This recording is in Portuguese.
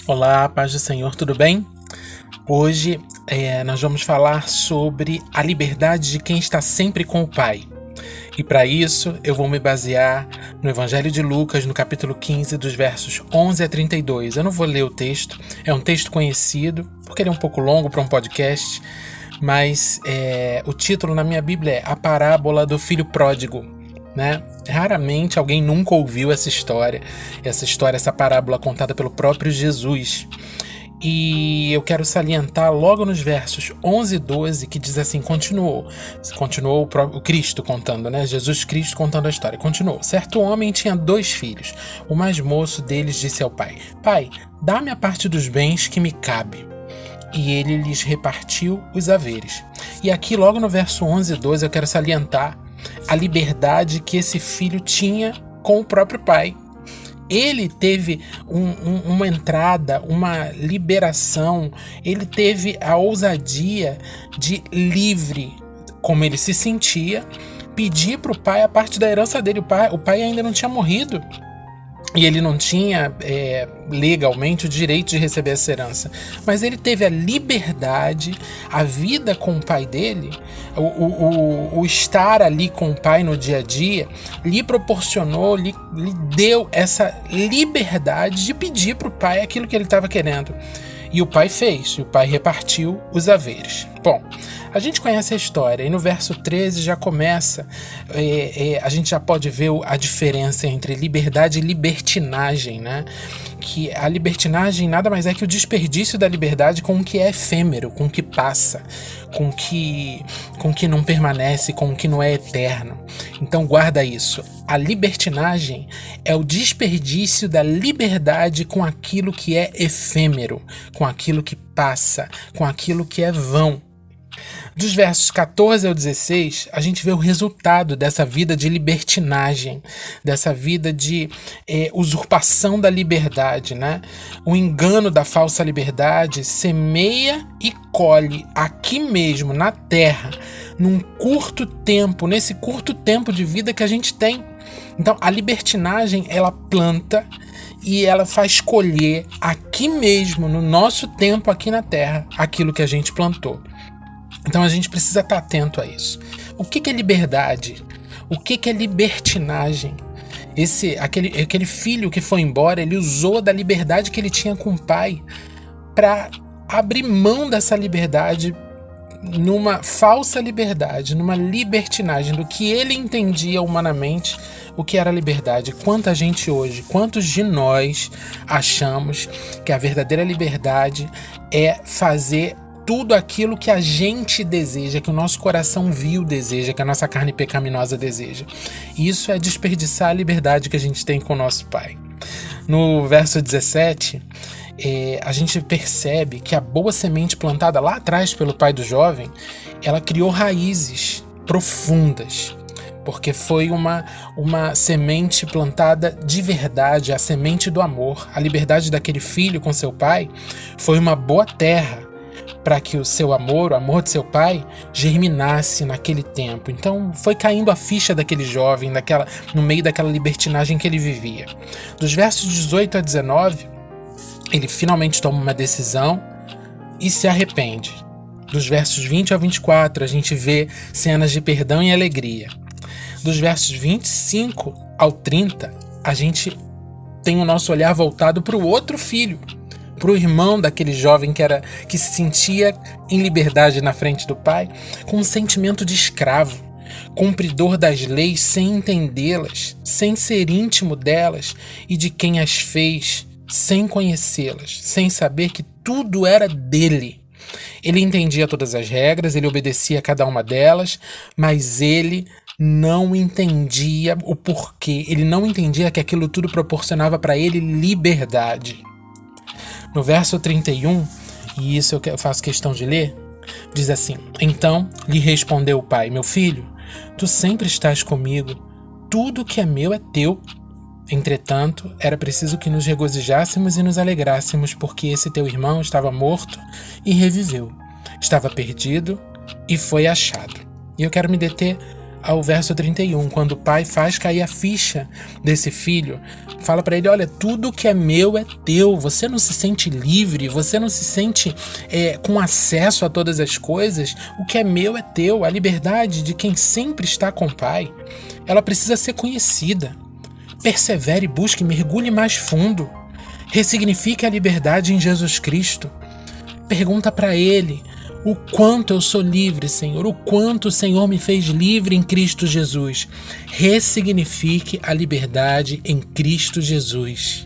Olá, paz do Senhor, tudo bem? Hoje nós vamos falar sobre a liberdade de quem está sempre com o Pai. E para isso eu vou me basear no Evangelho de Lucas, no capítulo 15, dos versos 11 a 32. Eu não vou ler o texto, é um texto conhecido, porque ele é um pouco longo para um podcast, mas o título na minha Bíblia é A Parábola do Filho Pródigo, né? Raramente alguém nunca ouviu essa parábola contada pelo próprio Jesus. E eu quero salientar logo nos versos 11 e 12 que diz assim, continuou o Cristo contando, né? Jesus Cristo contando a história. Continuou: certo homem tinha 2 filhos. O mais moço deles disse ao pai: Pai, dá-me a parte dos bens que me cabe. E ele lhes repartiu os haveres. E aqui logo no verso 11 e 12 eu quero salientar a liberdade que esse filho tinha com o próprio pai. Ele teve uma entrada, uma liberação, ele teve a ousadia de, livre como ele se sentia, pedir para o pai a parte da herança dele. O pai ainda não tinha morrido. E ele não tinha legalmente o direito de receber essa herança. Mas ele teve a liberdade, a vida com o pai dele, o estar ali com o pai no dia a dia, lhe proporcionou, lhe deu essa liberdade de pedir para o pai aquilo que ele estava querendo. E o pai fez, o pai repartiu os haveres. Bom, a gente conhece a história, e no verso 13 já começa, a gente já pode ver a diferença entre liberdade e libertinagem, né? Que a libertinagem nada mais é que o desperdício da liberdade com o que é efêmero, com o que passa, com o que não permanece, com o que não é eterno. Então guarda isso. A libertinagem é o desperdício da liberdade com aquilo que é efêmero, com aquilo que passa, com aquilo que é vão. Dos versos 14 ao 16, a gente vê o resultado dessa vida de libertinagem, dessa vida de usurpação da liberdade, né? O engano da falsa liberdade semeia e colhe aqui mesmo, na terra, nesse curto tempo de vida que a gente tem. Então, a libertinagem, ela planta e ela faz colher aqui mesmo, no nosso tempo aqui na terra, aquilo que a gente plantou. Então a gente precisa estar atento a isso. O que é liberdade? O que é libertinagem? Aquele filho que foi embora, ele usou da liberdade que ele tinha com o pai para abrir mão dessa liberdade numa falsa liberdade, numa libertinagem do que ele entendia humanamente o que era liberdade. Quanta gente hoje, quantos de nós achamos que a verdadeira liberdade é fazer tudo aquilo que a gente deseja, que o nosso coração vil deseja, que a nossa carne pecaminosa deseja. Isso é desperdiçar a liberdade que a gente tem com o nosso Pai. No verso 17, a gente percebe que a boa semente plantada lá atrás pelo pai do jovem, ela criou raízes profundas, porque foi uma semente plantada de verdade, a semente do amor. A liberdade daquele filho com seu pai foi uma boa terra para que o seu amor, o amor de seu pai, germinasse naquele tempo. Então foi caindo a ficha daquele jovem, no meio daquela libertinagem que ele vivia. Dos versos 18 a 19, ele finalmente toma uma decisão e se arrepende. Dos versos 20 a 24, a gente vê cenas de perdão e alegria. Dos versos 25 ao 30, a gente tem o nosso olhar voltado para o outro filho, para o irmão daquele jovem que se sentia em liberdade na frente do pai, com um sentimento de escravo, cumpridor das leis sem entendê-las, sem ser íntimo delas e de quem as fez, sem conhecê-las, sem saber que tudo era dele. Ele entendia todas as regras, ele obedecia a cada uma delas, mas ele não entendia o porquê, ele não entendia que aquilo tudo proporcionava para ele liberdade. No verso 31, e isso eu faço questão de ler, diz assim: Então lhe respondeu o pai: Meu filho, tu sempre estás comigo, tudo que é meu é teu. Entretanto, era preciso que nos regozijássemos e nos alegrássemos, porque esse teu irmão estava morto e reviveu, estava perdido e foi achado. E eu quero me deter ao verso 31, quando o pai faz cair a ficha desse filho, fala para ele: olha, tudo que é meu é teu, você não se sente livre, você não se sente com acesso a todas as coisas, o que é meu é teu. A liberdade de quem sempre está com o pai, ela precisa ser conhecida. Persevere, busque, mergulhe mais fundo, ressignifique a liberdade em Jesus Cristo. Pergunta para ele: o quanto eu sou livre, Senhor, o quanto o Senhor me fez livre em Cristo Jesus. Ressignifique a liberdade em Cristo Jesus.